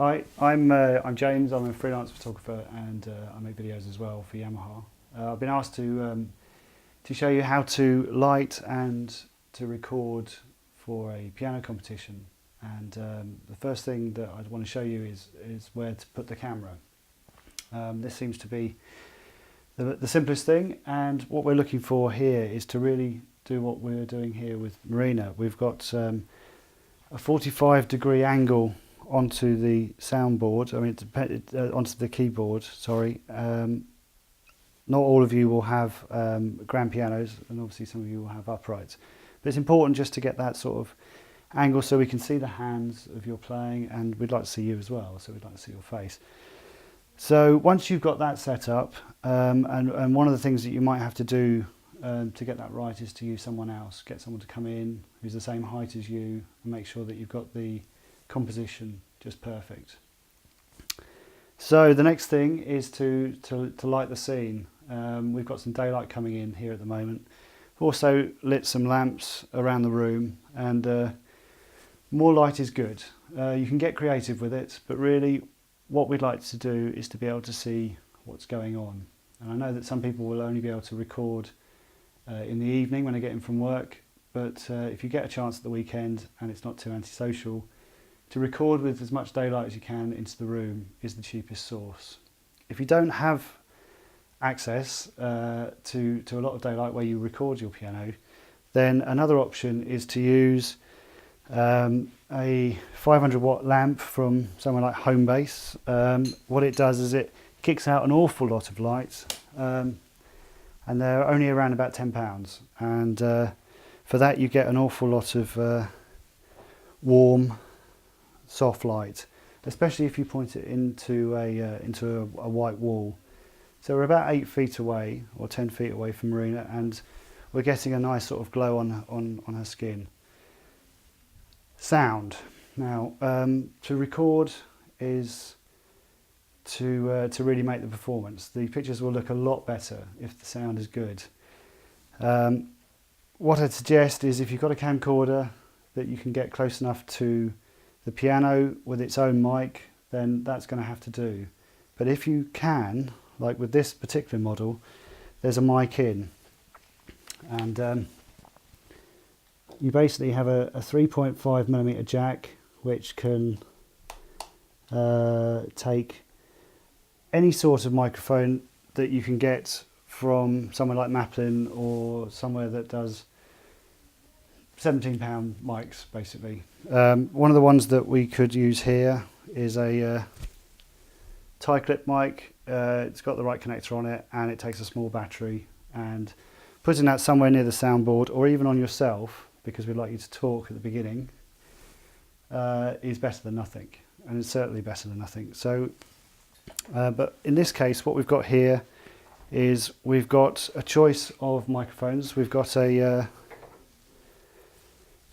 Hi, I'm James. I'm a freelance photographer and I make videos as well for Yamaha. I've been asked to show you how to light and to record for a piano competition. And the first thing that I'd want to show you is where to put the camera. This seems to be the simplest thing, and what we're looking for here is to really do what we're doing here with Marina. We've got a 45-degree angle onto the soundboard, onto the keyboard, sorry. Not all of you will have grand pianos, and obviously some of you will have uprights. But it's important just to get that sort of angle so we can see the hands of your playing, and we'd like to see you as well, so we'd like to see your face. So once you've got that set up, and one of the things that you might have to do to get that right is to use someone else. Get someone to come in who's the same height as you and make sure that you've got the composition just perfect. So the next thing is to light the scene. We've got some daylight coming in here at the moment. We've also lit some lamps around the room, and more light is good. You can get creative with it, but really what we'd like to do is to be able to see what's going on. And I know that some people will only be able to record in the evening when they get in from work, but if you get a chance at the weekend and it's not too antisocial, to record with as much daylight as you can into the room is the cheapest source. If you don't have access to a lot of daylight where you record your piano, then another option is to use a 500-watt lamp from somewhere like Homebase. What it does is it kicks out an awful lot of light, and they're only around about £10. And for that you get an awful lot of warm, soft light, especially if you point it into a white wall. So we're about 8 feet away, or 10 feet away from Marina, and we're getting a nice sort of glow on her skin. Sound. Now, to record is to really make the performance. The pictures will look a lot better if the sound is good. What I'd suggest is, if you've got a camcorder that you can get close enough to the piano with its own mic, then that's going to have to do. But if you can, like with this particular model, there's a mic in, and you basically have a 3.5mm jack which can take any sort of microphone that you can get from somewhere like Maplin or somewhere that does £17 mics basically. One of the ones that we could use here is a tie clip mic. It's got the right connector on it, and it takes a small battery, and putting that somewhere near the soundboard or even on yourself, because we'd like you to talk at the beginning, is better than nothing, and it's certainly better than nothing. So but in this case what we've got here is we've got a choice of microphones. We've got a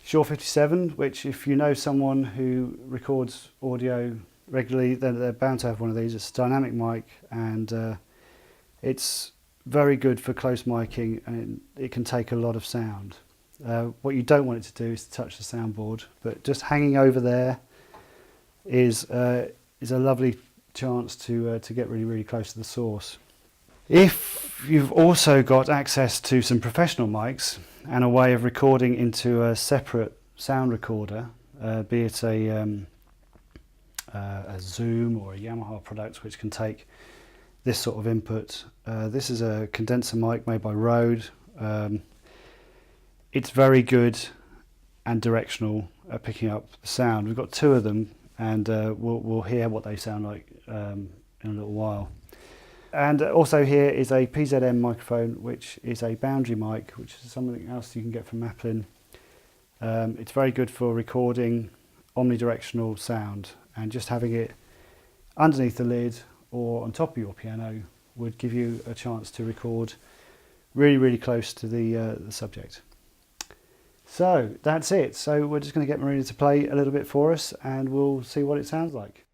Shure 57, which, if you know someone who records audio regularly, then they're bound to have one of these. It's a dynamic mic, and it's very good for close miking, and it can take a lot of sound. What you don't want it to do is to touch the soundboard, but just hanging over there is a lovely chance to get really close to the source. If you've also got access to some professional mics and a way of recording into a separate sound recorder, be it a Zoom or a Yamaha product which can take this sort of input. This is a condenser mic made by Rode. It's very good and directional at picking up the sound. We've got two of them, and we'll hear what they sound like in a little while. And also here is a PZM microphone, which is a boundary mic, which is something else you can get from Maplin. It's very good for recording omnidirectional sound, and just having it underneath the lid or on top of your piano would give you a chance to record really close to the subject. So that's it. So we're just going to get Marina to play a little bit for us, and we'll see what it sounds like.